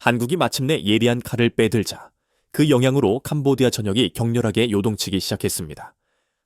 한국이 마침내 예리한 칼을 빼들자 그 영향으로 캄보디아 전역이 격렬하게 요동치기 시작했습니다.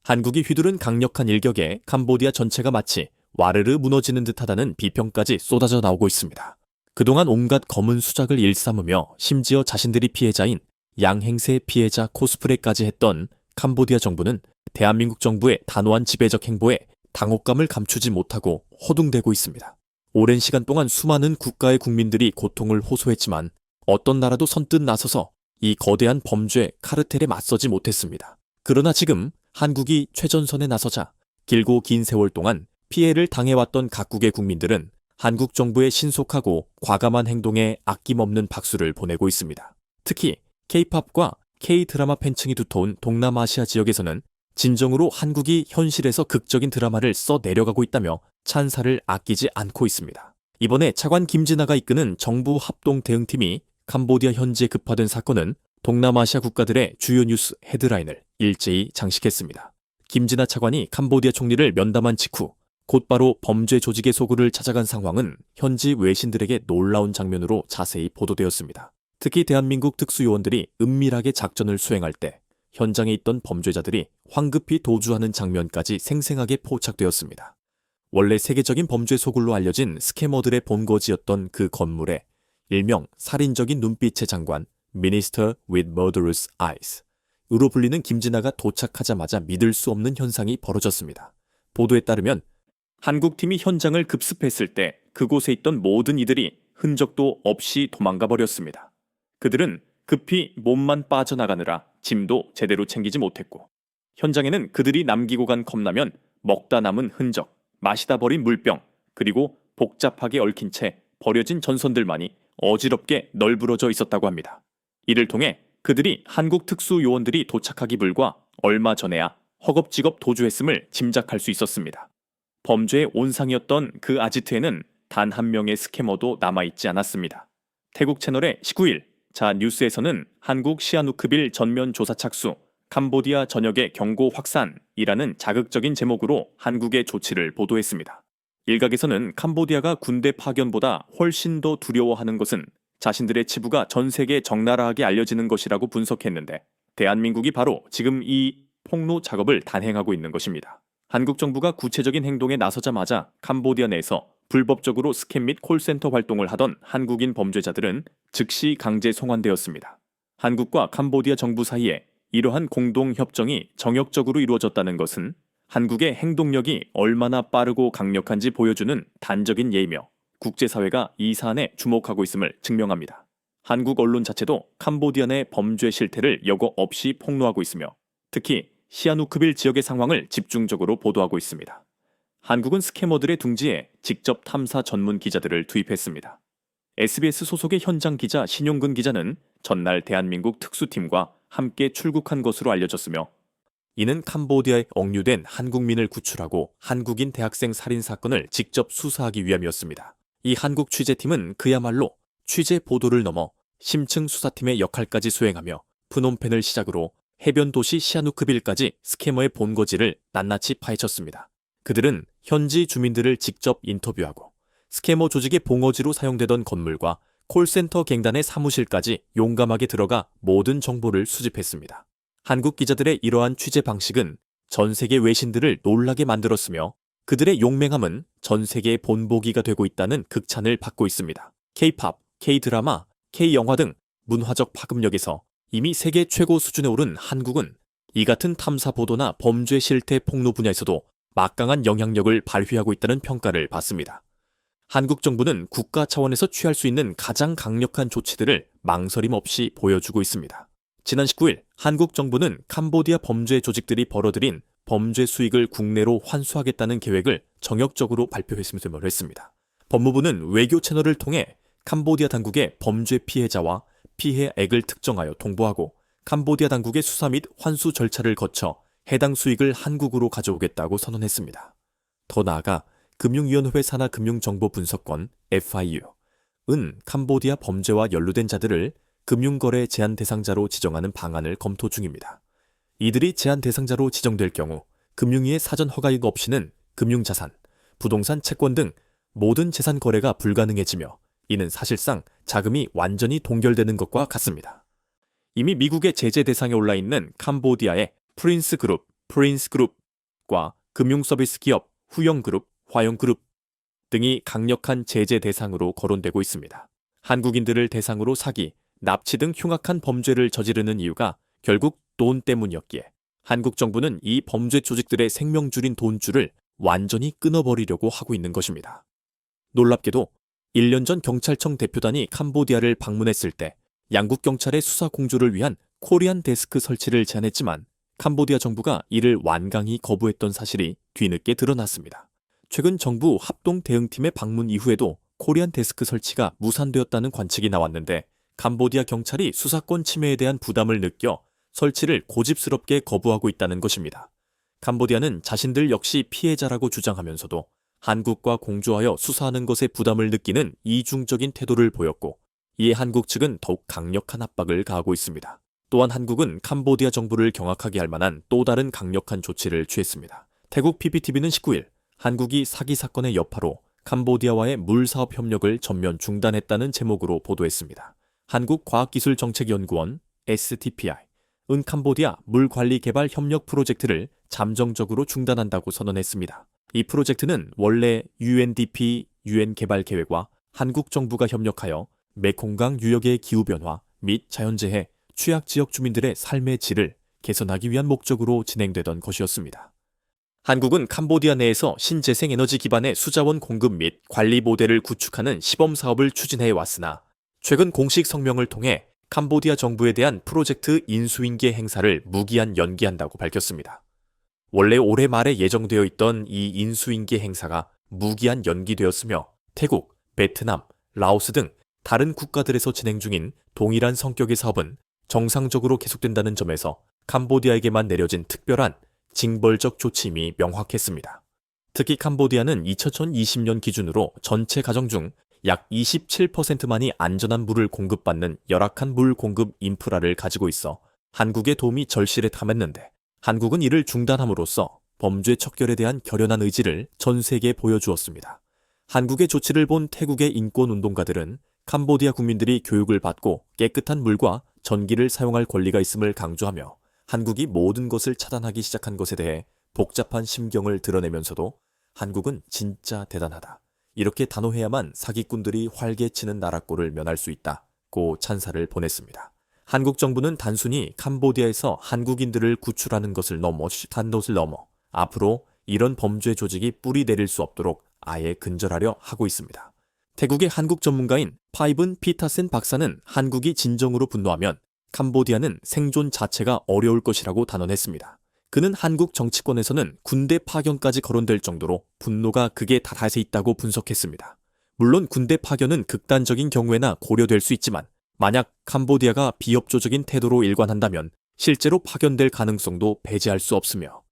한국이 휘두른 강력한 일격에 캄보디아 전체가 마치 와르르 무너지는 듯하다는 비평까지 쏟아져 나오고 있습니다. 그동안 온갖 검은 수작을 일삼으며 심지어 자신들이 피해자인 양행세 피해자 코스프레까지 했던 캄보디아 정부는 대한민국 정부의 단호한 지배적 행보에 당혹감을 감추지 못하고 허둥대고 있습니다. 오랜 시간 동안 수많은 국가의 국민들이 고통을 호소했지만 어떤 나라도 선뜻 나서서 이 거대한 범죄 카르텔에 맞서지 못했습니다. 그러나 지금 한국이 최전선에 나서자 길고 긴 세월 동안 피해를 당해왔던 각국의 국민들은 한국 정부의 신속하고 과감한 행동에 아낌없는 박수를 보내고 있습니다. 특히 K-팝과 K-드라마 팬층이 두터운 동남아시아 지역에서는 진정으로 한국이 현실에서 극적인 드라마를 써 내려가고 있다며 찬사를 아끼지 않고 있습니다. 이번에 차관 김진아가 이끄는 정부 합동 대응팀이 캄보디아 현지에 급파된 사건은 동남아시아 국가들의 주요 뉴스 헤드라인을 일제히 장식했습니다. 김진아 차관이 캄보디아 총리를 면담한 직후 곧바로 범죄 조직의 소굴을 찾아간 상황은 현지 외신들에게 놀라운 장면으로 자세히 보도되었습니다. 특히 대한민국 특수요원들이 은밀하게 작전을 수행할 때 현장에 있던 범죄자들이 황급히 도주하는 장면까지 생생하게 포착되었습니다. 원래 세계적인 범죄 소굴로 알려진 스캐머들의 본거지였던 그 건물에 일명 살인적인 눈빛의 장관 Minister with Murderous Eyes 으로 불리는 김진아가 도착하자마자 믿을 수 없는 현상이 벌어졌습니다. 보도에 따르면 한국팀이 현장을 급습했을 때 그곳에 있던 모든 이들이 흔적도 없이 도망가 버렸습니다. 그들은 급히 몸만 빠져나가느라 짐도 제대로 챙기지 못했고 현장에는 그들이 남기고 간 컵라면, 먹다 남은 흔적, 마시다 버린 물병, 그리고 복잡하게 얽힌 채 버려진 전선들만이 어지럽게 널브러져 있었다고 합니다. 이를 통해 그들이 한국 특수요원들이 도착하기 불과 얼마 전에야 허겁지겁 도주했음을 짐작할 수 있었습니다. 범죄의 온상이었던 그 아지트에는 단 한 명의 스캐머도 남아있지 않았습니다. 태국 채널의 19일 자 뉴스에서는 한국 시아누크빌 전면 조사 착수, 캄보디아 전역의 경고 확산이라는 자극적인 제목으로 한국의 조치를 보도했습니다. 일각에서는 캄보디아가 군대 파견보다 훨씬 더 두려워하는 것은 자신들의 치부가 전 세계에 적나라하게 알려지는 것이라고 분석했는데 대한민국이 바로 지금 이 폭로 작업을 단행하고 있는 것입니다. 한국 정부가 구체적인 행동에 나서자마자 캄보디아 내에서 불법적으로 스캠 및 콜센터 활동을 하던 한국인 범죄자들은 즉시 강제 송환되었습니다. 한국과 캄보디아 정부 사이에 이러한 공동협정이 정역적으로 이루어졌다는 것은 한국의 행동력이 얼마나 빠르고 강력한지 보여주는 단적인 예이며 국제사회가 이 사안에 주목하고 있음을 증명합니다. 한국 언론 자체도 캄보디아 내 범죄 실태를 여과 없이 폭로하고 있으며 특히 시아누크빌 지역의 상황을 집중적으로 보도하고 있습니다. 한국은 스캐머들의 둥지에 직접 탐사 전문 기자들을 투입했습니다. SBS 소속의 현장 기자 신용근 기자는 전날 대한민국 특수팀과 함께 출국한 것으로 알려졌으며 이는 캄보디아에 억류된 한국민을 구출하고 한국인 대학생 살인 사건을 직접 수사하기 위함이었습니다. 이 한국 취재팀은 그야말로 취재 보도를 넘어 심층 수사팀의 역할까지 수행하며 프놈펜을 시작으로 해변 도시 시아누크빌까지 스캐머의 본거지를 낱낱이 파헤쳤습니다. 그들은 현지 주민들을 직접 인터뷰하고 스캐머 조직의 봉어지로 사용되던 건물과 콜센터 갱단의 사무실까지 용감하게 들어가 모든 정보를 수집했습니다. 한국 기자들의 이러한 취재 방식은 전 세계 외신들을 놀라게 만들었으며 그들의 용맹함은 전 세계의 본보기가 되고 있다는 극찬을 받고 있습니다. K-팝, K-드라마, K-영화 등 문화적 파급력에서 이미 세계 최고 수준에 오른 한국은 이 같은 탐사 보도나 범죄 실태 폭로 분야에서도 막강한 영향력을 발휘하고 있다는 평가를 받습니다. 한국 정부는 국가 차원에서 취할 수 있는 가장 강력한 조치들을 망설임 없이 보여주고 있습니다. 지난 19일 한국 정부는 캄보디아 범죄 조직들이 벌어들인 범죄 수익을 국내로 환수하겠다는 계획을 정역적으로 발표했으면서 했습니다. 법무부는 외교 채널을 통해 캄보디아 당국의 범죄 피해자와 피해액을 특정하여 통보하고 캄보디아 당국의 수사 및 환수 절차를 거쳐 해당 수익을 한국으로 가져오겠다고 선언했습니다. 더 나아가 금융위원회 산하 금융정보분석권 FIU는 캄보디아 범죄와 연루된 자들을 금융거래 제한 대상자로 지정하는 방안을 검토 중입니다. 이들이 제한 대상자로 지정될 경우 금융위의 사전 허가이가 없이는 금융자산, 부동산 채권 등 모든 재산 거래가 불가능해지며 이는 사실상 자금이 완전히 동결되는 것과 같습니다. 이미 미국의 제재 대상에 올라 있는 캄보디아의 프린스그룹과 금융서비스 기업 후영그룹, 화영그룹 등이 강력한 제재 대상으로 거론되고 있습니다. 한국인들을 대상으로 사기, 납치 등 흉악한 범죄를 저지르는 이유가 결국 돈 때문이었기에 한국 정부는 이 범죄 조직들의 생명줄인 돈줄을 완전히 끊어버리려고 하고 있는 것입니다. 놀랍게도 1년 전 경찰청 대표단이 캄보디아를 방문했을 때 양국 경찰의 수사 공조를 위한 코리안 데스크 설치를 제안했지만 캄보디아 정부가 이를 완강히 거부했던 사실이 뒤늦게 드러났습니다. 최근 정부 합동 대응팀의 방문 이후에도 코리안 데스크 설치가 무산되었다는 관측이 나왔는데 캄보디아 경찰이 수사권 침해에 대한 부담을 느껴 설치를 고집스럽게 거부하고 있다는 것입니다. 캄보디아는 자신들 역시 피해자라고 주장하면서도 한국과 공조하여 수사하는 것에 부담을 느끼는 이중적인 태도를 보였고 이에 한국 측은 더욱 강력한 압박을 가하고 있습니다. 또한 한국은 캄보디아 정부를 경악하게 할 만한 또 다른 강력한 조치를 취했습니다. 태국 PPTV는 19일 한국이 사기 사건의 여파로 캄보디아와의 물사업 협력을 전면 중단했다는 제목으로 보도했습니다. 한국과학기술정책연구원 STPI-은 캄보디아 물관리개발 협력 프로젝트를 잠정적으로 중단한다고 선언했습니다. 이 프로젝트는 원래 UNDP UN 개발계획과 한국 정부가 협력하여 메콩강 유역의 기후변화 및 자연재해, 취약지역 주민들의 삶의 질을 개선하기 위한 목적으로 진행되던 것이었습니다. 한국은 캄보디아 내에서 신재생에너지 기반의 수자원 공급 및 관리 모델을 구축하는 시범사업을 추진해 왔으나 최근 공식 성명을 통해 캄보디아 정부에 대한 프로젝트 인수인계 행사를 무기한 연기한다고 밝혔습니다. 원래 올해 말에 예정되어 있던 이 인수인계 행사가 무기한 연기되었으며 태국, 베트남, 라오스 등 다른 국가들에서 진행 중인 동일한 성격의 사업은 정상적으로 계속된다는 점에서 캄보디아에게만 내려진 특별한 징벌적 조치임이 명확했습니다. 특히 캄보디아는 2020년 기준으로 전체 가정 중 약 27%만이 안전한 물을 공급받는 열악한 물 공급 인프라를 가지고 있어 한국의 도움이 절실했다했는데 한국은 이를 중단함으로써 범죄 척결에 대한 결연한 의지를 전 세계에 보여주었습니다. 한국의 조치를 본 태국의 인권운동가들은 캄보디아 국민들이 교육을 받고 깨끗한 물과 전기를 사용할 권리가 있음을 강조하며 한국이 모든 것을 차단하기 시작한 것에 대해 복잡한 심경을 드러내면서도 한국은 진짜 대단하다. 이렇게 단호해야만 사기꾼들이 활개치는 나라꼴을 면할 수 있다고 찬사를 보냈습니다. 한국 정부는 단순히 캄보디아에서 한국인들을 구출하는 것을 넘어 앞으로 이런 범죄 조직이 뿌리 내릴 수 없도록 아예 근절하려 하고 있습니다. 태국의 한국 전문가인 파이븐 피타센 박사는 한국이 진정으로 분노하면 캄보디아는 생존 자체가 어려울 것이라고 단언했습니다. 그는 한국 정치권에서는 군대 파견까지 거론될 정도로 분노가 극에 달해 있다고 분석했습니다. 물론 군대 파견은 극단적인 경우에나 고려될 수 있지만 만약 캄보디아가 비협조적인 태도로 일관한다면 실제로 파견될 가능성도 배제할 수 없으며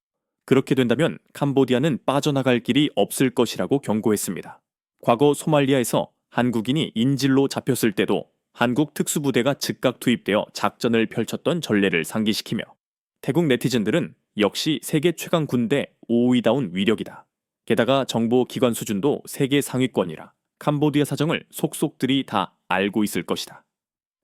그렇게 된다면 캄보디아는 빠져나갈 길이 없을 것이라고 경고했습니다. 과거 소말리아에서 한국인이 인질로 잡혔을 때도 한국 특수부대가 즉각 투입되어 작전을 펼쳤던 전례를 상기시키며 태국 네티즌들은 역시 세계 최강 군대 5위다운 위력이다. 게다가 정보 기관 수준도 세계 상위권이라 캄보디아 사정을 속속들이 다 알고 있을 것이다.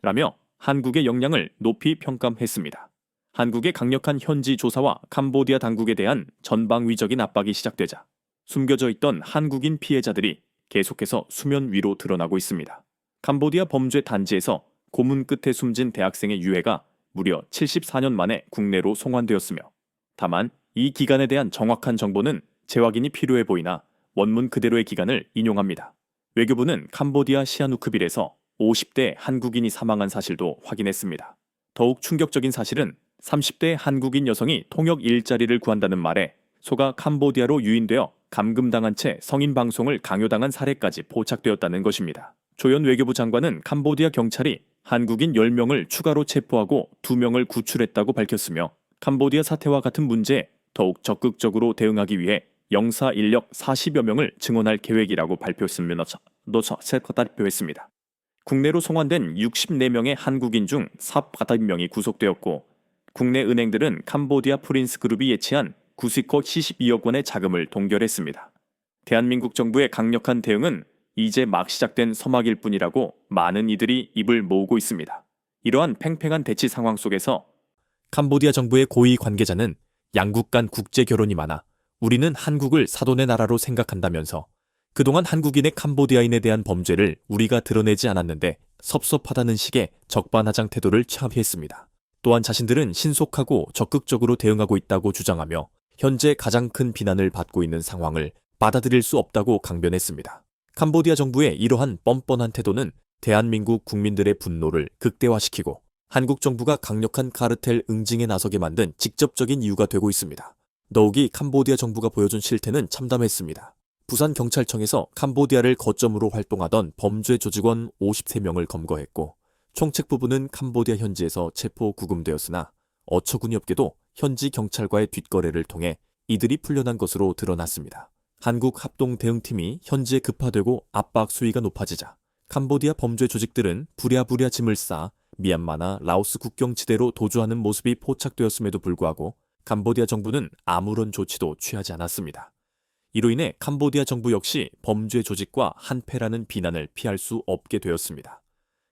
라며 한국의 역량을 높이 평가했습니다. 한국의 강력한 현지 조사와 캄보디아 당국에 대한 전방위적인 압박이 시작되자 숨겨져 있던 한국인 피해자들이 계속해서 수면 위로 드러나고 있습니다. 캄보디아 범죄 단지에서 고문 끝에 숨진 대학생의 유해가 무려 74년 만에 국내로 송환되었으며 다만 이 기간에 대한 정확한 정보는 재확인이 필요해 보이나 원문 그대로의 기간을 인용합니다. 외교부는 캄보디아 시아누크빌에서 50대 한국인이 사망한 사실도 확인했습니다. 더욱 충격적인 사실은 30대 한국인 여성이 통역 일자리를 구한다는 말에 속아 캄보디아로 유인되어 감금당한 채 성인 방송을 강요당한 사례까지 포착되었다는 것입니다. 조현 외교부 장관은 캄보디아 경찰이 한국인 10명을 추가로 체포하고 2명을 구출했다고 밝혔으며 캄보디아 사태와 같은 문제에 더욱 적극적으로 대응하기 위해 영사 인력 40여 명을 증원할 계획이라고 발표했습니다. 국내로 송환된 64명의 한국인 중 40명이 구속되었고 국내 은행들은 캄보디아 프린스그룹이 예치한 구시코 72억 원의 자금을 동결했습니다. 대한민국 정부의 강력한 대응은 이제 막 시작된 서막일 뿐이라고 많은 이들이 입을 모으고 있습니다. 이러한 팽팽한 대치 상황 속에서 캄보디아 정부의 고위 관계자는 양국 간 국제 결혼이 많아 우리는 한국을 사돈의 나라로 생각한다면서 그동안 한국인의 캄보디아인에 대한 범죄를 우리가 드러내지 않았는데 섭섭하다는 식의 적반하장 태도를 취합했습니다. 또한 자신들은 신속하고 적극적으로 대응하고 있다고 주장하며 현재 가장 큰 비난을 받고 있는 상황을 받아들일 수 없다고 강변했습니다. 캄보디아 정부의 이러한 뻔뻔한 태도는 대한민국 국민들의 분노를 극대화시키고 한국 정부가 강력한 카르텔 응징에 나서게 만든 직접적인 이유가 되고 있습니다. 더욱이 캄보디아 정부가 보여준 실태는 참담했습니다. 부산경찰청에서 캄보디아를 거점으로 활동하던 범죄 조직원 53명을 검거했고 총책 부부는 캄보디아 현지에서 체포 구금되었으나 어처구니 없게도 현지 경찰과의 뒷거래를 통해 이들이 풀려난 것으로 드러났습니다. 한국 합동대응팀이 현지에 급파되고 압박 수위가 높아지자 캄보디아 범죄 조직들은 부랴부랴 짐을 싸 미얀마나 라오스 국경지대로 도주하는 모습이 포착되었음에도 불구하고 캄보디아 정부는 아무런 조치도 취하지 않았습니다. 이로 인해 캄보디아 정부 역시 범죄 조직과 한패라는 비난을 피할 수 없게 되었습니다.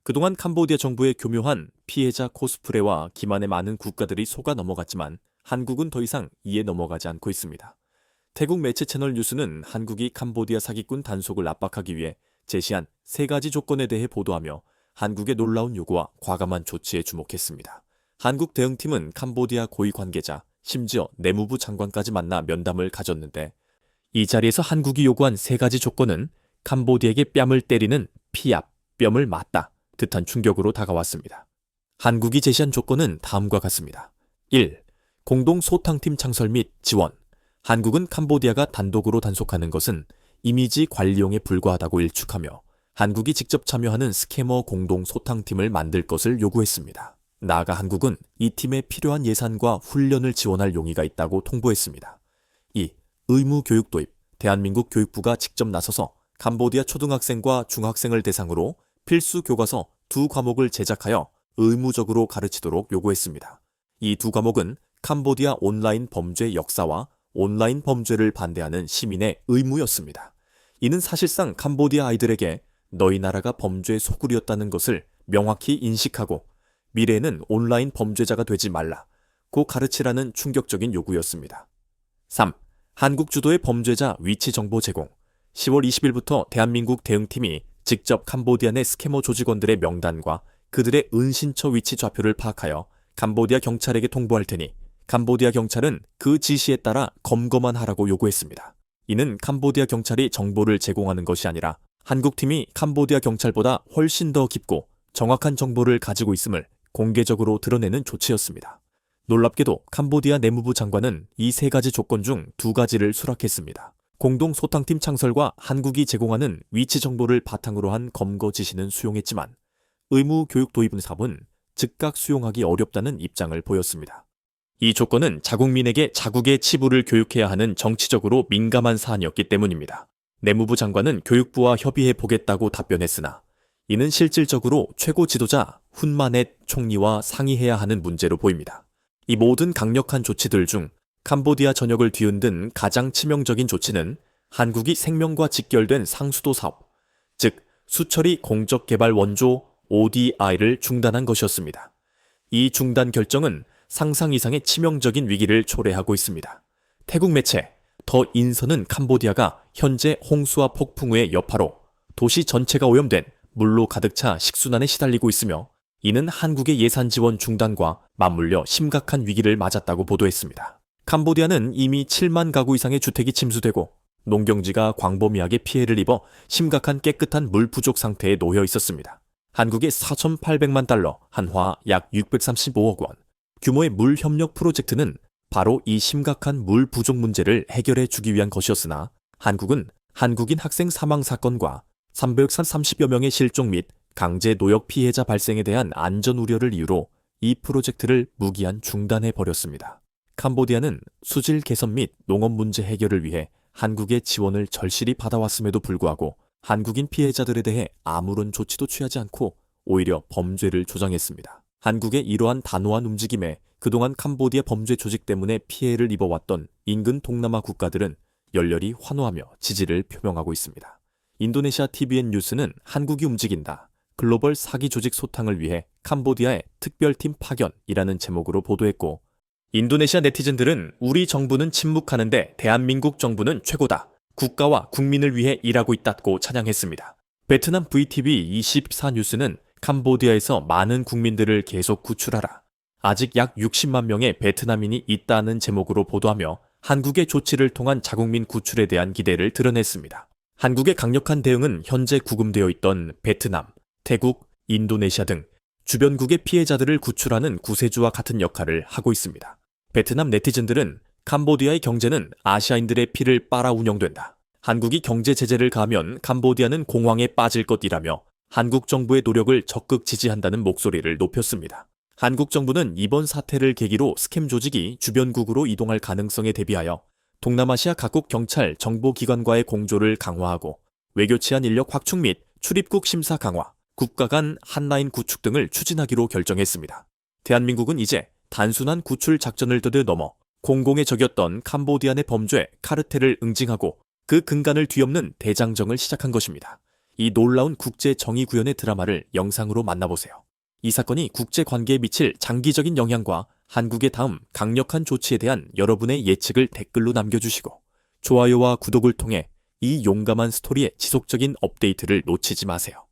그동안 캄보디아 정부의 교묘한 피해자 코스프레와 기만에 많은 국가들이 속아 넘어갔지만 한국은 더 이상 이에 넘어가지 않고 있습니다. 태국 매체 채널 뉴스는 한국이 캄보디아 사기꾼 단속을 압박하기 위해 제시한 3가지 조건에 대해 보도하며 한국의 놀라운 요구와 과감한 조치에 주목했습니다. 한국 대응팀은 캄보디아 고위 관계자, 심지어 내무부 장관까지 만나 면담을 가졌는데 이 자리에서 한국이 요구한 3가지 조건은 캄보디아에게 뺨을 때리는 피압, 뺨을 맞다 듯한 충격으로 다가왔습니다. 한국이 제시한 조건은 다음과 같습니다. 1. 공동 소탕팀 창설 및 지원. 한국은 캄보디아가 단독으로 단속하는 것은 이미지 관리용에 불과하다고 일축하며 한국이 직접 참여하는 스캐머 공동 소탕팀을 만들 것을 요구했습니다. 나아가 한국은 이 팀에 필요한 예산과 훈련을 지원할 용의가 있다고 통보했습니다. 2. 의무 교육 도입. 대한민국 교육부가 직접 나서서 캄보디아 초등학생과 중학생을 대상으로 필수 교과서 2과목을 제작하여 의무적으로 가르치도록 요구했습니다. 이 2과목은 캄보디아 온라인 범죄 역사와 온라인 범죄를 반대하는 시민의 의무였습니다. 이는 사실상 캄보디아 아이들에게 너희 나라가 범죄의 소굴이었다는 것을 명확히 인식하고 미래에는 온라인 범죄자가 되지 말라고 가르치라는 충격적인 요구였습니다. 3. 한국 주도의 범죄자 위치 정보 제공. 10월 20일부터 대한민국 대응팀이 직접 캄보디아 내 스캐머 조직원들의 명단과 그들의 은신처 위치 좌표를 파악하여 캄보디아 경찰에게 통보할 테니 캄보디아 경찰은 그 지시에 따라 검거만 하라고 요구했습니다. 이는 캄보디아 경찰이 정보를 제공하는 것이 아니라 한국팀이 캄보디아 경찰보다 훨씬 더 깊고 정확한 정보를 가지고 있음을 공개적으로 드러내는 조치였습니다. 놀랍게도 캄보디아 내무부 장관은 이 3가지 조건 중 2가지를 수락했습니다. 공동 소탕팀 창설과 한국이 제공하는 위치 정보를 바탕으로 한 검거 지시는 수용했지만 의무 교육 도입 사업은 즉각 수용하기 어렵다는 입장을 보였습니다. 이 조건은 자국민에게 자국의 치부를 교육해야 하는 정치적으로 민감한 사안이었기 때문입니다. 내무부 장관은 교육부와 협의해 보겠다고 답변했으나 이는 실질적으로 최고 지도자 훈마넷 총리와 상의해야 하는 문제로 보입니다. 이 모든 강력한 조치들 중 캄보디아 전역을 뒤흔든 가장 치명적인 조치는 한국이 생명과 직결된 상수도 사업, 즉 수처리 공적개발 원조 ODI를 중단한 것이었습니다. 이 중단 결정은 상상 이상의 치명적인 위기를 초래하고 있습니다. 태국 매체 더 인선은 캄보디아가 현재 홍수와 폭풍우의 여파로 도시 전체가 오염된 물로 가득 차 식순환에 시달리고 있으며 이는 한국의 예산 지원 중단과 맞물려 심각한 위기를 맞았다고 보도했습니다. 캄보디아는 이미 7만 가구 이상의 주택이 침수되고 농경지가 광범위하게 피해를 입어 심각한 깨끗한 물 부족 상태에 놓여 있었습니다. 한국의 4,800만 달러, 한화 약 635억 원 규모의 물 협력 프로젝트는 바로 이 심각한 물 부족 문제를 해결해 주기 위한 것이었으나 한국은 한국인 학생 사망 사건과 330여 명의 실종 및 강제 노역 피해자 발생에 대한 안전 우려를 이유로 이 프로젝트를 무기한 중단해 버렸습니다. 캄보디아는 수질 개선 및 농업 문제 해결을 위해 한국의 지원을 절실히 받아왔음에도 불구하고 한국인 피해자들에 대해 아무런 조치도 취하지 않고 오히려 범죄를 조장했습니다. 한국의 이러한 단호한 움직임에 그동안 캄보디아 범죄 조직 때문에 피해를 입어왔던 인근 동남아 국가들은 열렬히 환호하며 지지를 표명하고 있습니다. 인도네시아 TVN 뉴스는 한국이 움직인다. 글로벌 사기 조직 소탕을 위해 캄보디아에 특별팀 파견이라는 제목으로 보도했고, 인도네시아 네티즌들은 우리 정부는 침묵하는데 대한민국 정부는 최고다. 국가와 국민을 위해 일하고 있다고 찬양했습니다. 베트남 VTV 24뉴스는 캄보디아에서 많은 국민들을 계속 구출하라. 아직 약 60만 명의 베트남인이 있다는 제목으로 보도하며 한국의 조치를 통한 자국민 구출에 대한 기대를 드러냈습니다. 한국의 강력한 대응은 현재 구금되어 있던 베트남, 태국, 인도네시아 등 주변국의 피해자들을 구출하는 구세주와 같은 역할을 하고 있습니다. 베트남 네티즌들은 캄보디아의 경제는 아시아인들의 피를 빨아 운영된다. 한국이 경제 제재를 가하면 캄보디아는 공황에 빠질 것이라며 한국 정부의 노력을 적극 지지한다는 목소리를 높였습니다. 한국 정부는 이번 사태를 계기로 스캠 조직이 주변국으로 이동할 가능성에 대비하여 동남아시아 각국 경찰 정보기관과의 공조를 강화하고 외교 치안 인력 확충 및 출입국 심사 강화, 국가 간 한라인 구축 등을 추진하기로 결정했습니다. 대한민국은 이제 단순한 구출 작전을 넘어 공공의 적이었던 캄보디아 내 범죄 카르텔을 응징하고 그 근간을 뒤엎는 대장정을 시작한 것입니다. 이 놀라운 국제 정의 구현의 드라마를 영상으로 만나보세요. 이 사건이 국제 관계에 미칠 장기적인 영향과 한국의 다음 강력한 조치에 대한 여러분의 예측을 댓글로 남겨주시고 좋아요와 구독을 통해 이 용감한 스토리의 지속적인 업데이트를 놓치지 마세요.